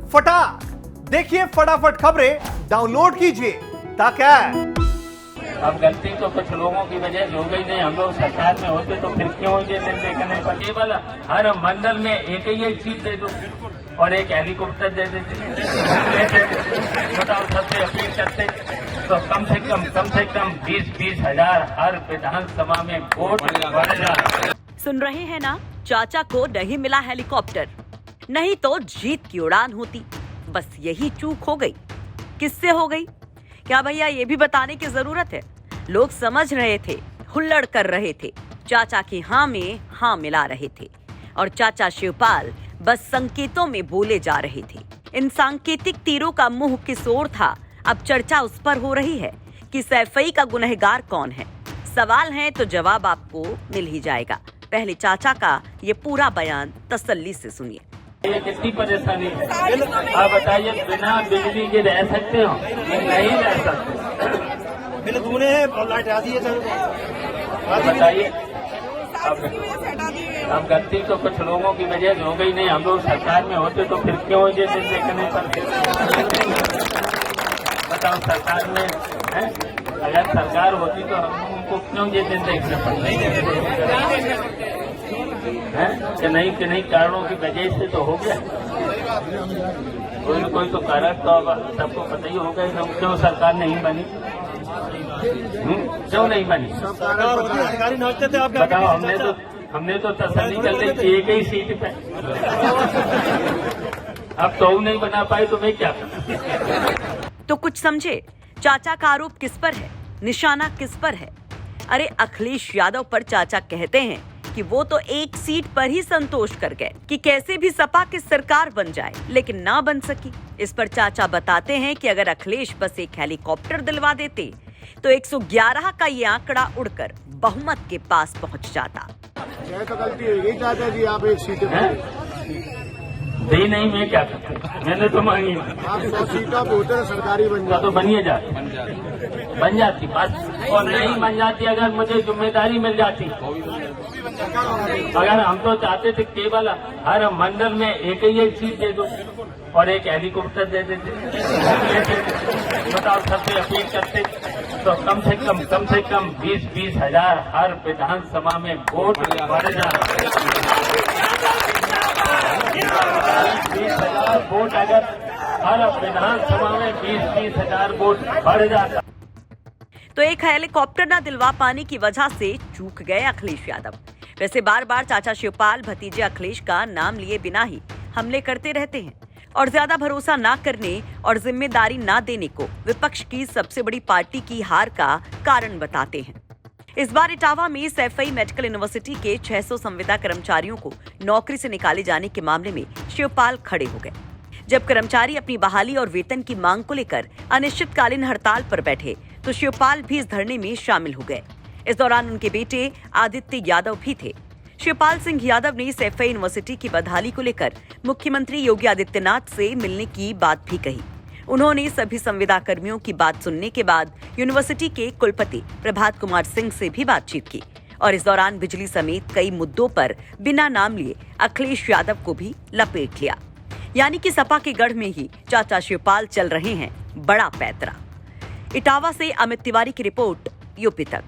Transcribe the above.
फटाक। देखिए फटाफट खबरें डाउनलोड कीजिए ताकि अब गलती तो कुछ लोगों की वजह हो गई नहीं, हम लोग सरकार में होते तो फिर क्यों ये देखने पर केवल हर मंडल में एक सीट दे दो और एक हेलीकॉप्टर दे देते। बताओ, सबसे अपील करते तो कम से कम 20-20 हजार हर विधानसभा में वोट बढ़ेगा। सुन रहे हैं ना, चाचा को नहीं मिला हेलीकॉप्टर, नहीं तो जीत की उड़ान होती। बस यही चूक हो गई। किससे हो गई? क्या भैया ये भी बताने की जरूरत है? लोग समझ रहे थे, हुल्लड़ कर रहे थे, चाचा की हाँ में हाँ मिला रहे थे और चाचा शिवपाल बस संकेतों में बोले जा रहे थे। इन सांकेतिक तीरों का मुंह किस ओर था? अब चर्चा उस पर हो रही है कि सैफई का गुनहगार कौन है। सवाल है तो जवाब आपको मिल ही जाएगा। पहले चाचा का ये पूरा बयान तसल्ली से सुनिए। ये कितनी परेशानी है, आप बताइए। बिना बिजली के रह सकते हो? नहीं रह सकते। बिल दूने लाइट आती है सर, बताइए। अब गलती तो कुछ लोगों की वजह हो गई नहीं, हम लोग सरकार में होते तो फिर क्यों ये दिन देखने पड़ते। बताओ, सरकार में है, अगर सरकार होती तो हम उनको क्यों ये दिन देखने पड़ते कि नहीं कारणों की वजह से तो हो गया। कोई न कोई तो कारण तो अब सबको पता ही होगा कि क्यों सरकार नहीं बनी। क्यों नहीं बनी? अधिकारी नाचते थे आप। बताओ, हमने तो तसल्ली कर ली थी एक ही सीट पे। अब तो नहीं बना पाई तो मैं क्या करूं? तो कुछ समझे, चाचा का आरोप किस पर है, निशाना किस पर है? अरे अखिलेश यादव पर चाचा कहते हैं कि वो तो एक सीट पर ही संतोष कर गए कि कैसे भी सपा की सरकार बन जाए, लेकिन ना बन सकी। इस पर चाचा बताते हैं कि अगर अखिलेश बस एक हेलीकॉप्टर दिलवा देते तो 111 का ये आंकड़ा उड़कर बहुमत के पास पहुंच जाता। यह तो गलती हो गई चाचा जी, आप एक सीट दी नहीं, मैं क्या करता, मैंने तो मांगी। आप 100 सीटों पे होते सरकारी बन तो बनिए बन जाती बात, और नहीं बन जाती अगर मुझे जिम्मेदारी मिल जाती। अगर हम तो चाहते थे केवल हर मंडल में एक सीट दे दो और एक हेलीकॉप्टर दे देते। बताओ, सबसे अपील करते तो कम से कम 20-20 हजार हर विधानसभा में वोट बढ़ेगा। 20 हजार वोट अगर हर विधानसभा में 20-20 हजार वोट बढ़ जाता तो एक हेलीकॉप्टर न दिलवा पाने की वजह से चूक गए अखिलेश यादव। वैसे बार बार चाचा शिवपाल भतीजे अखिलेश का नाम लिए बिना ही हमले करते रहते हैं और ज्यादा भरोसा ना करने और जिम्मेदारी ना देने को विपक्ष की सबसे बड़ी पार्टी की हार का कारण बताते हैं। इस बार इटावा में सैफई मेडिकल यूनिवर्सिटी के 600 संविदा कर्मचारियों को नौकरी से निकाले जाने के मामले में शिवपाल खड़े हो गए। जब कर्मचारी अपनी बहाली और वेतन की मांग को लेकर अनिश्चितकालीन हड़ताल पर बैठे तो शिवपाल भी इस धरने में शामिल हो गए। इस दौरान उनके बेटे आदित्य यादव भी थे। शिवपाल सिंह यादव ने सैफई यूनिवर्सिटी की बदहाली को लेकर मुख्यमंत्री योगी आदित्यनाथ से मिलने की बात भी कही। उन्होंने सभी संविदा कर्मियों की बात सुनने के बाद यूनिवर्सिटी के कुलपति प्रभात कुमार सिंह से भी बातचीत की और इस दौरान बिजली समेत कई मुद्दों पर बिना नाम लिए अखिलेश यादव को भी लपेट लिया। यानी कि सपा के गढ़ में ही चाचा शिवपाल चल रहे हैं बड़ा पैतरा। इटावा से अमित तिवारी की रिपोर्ट, यूपी तक।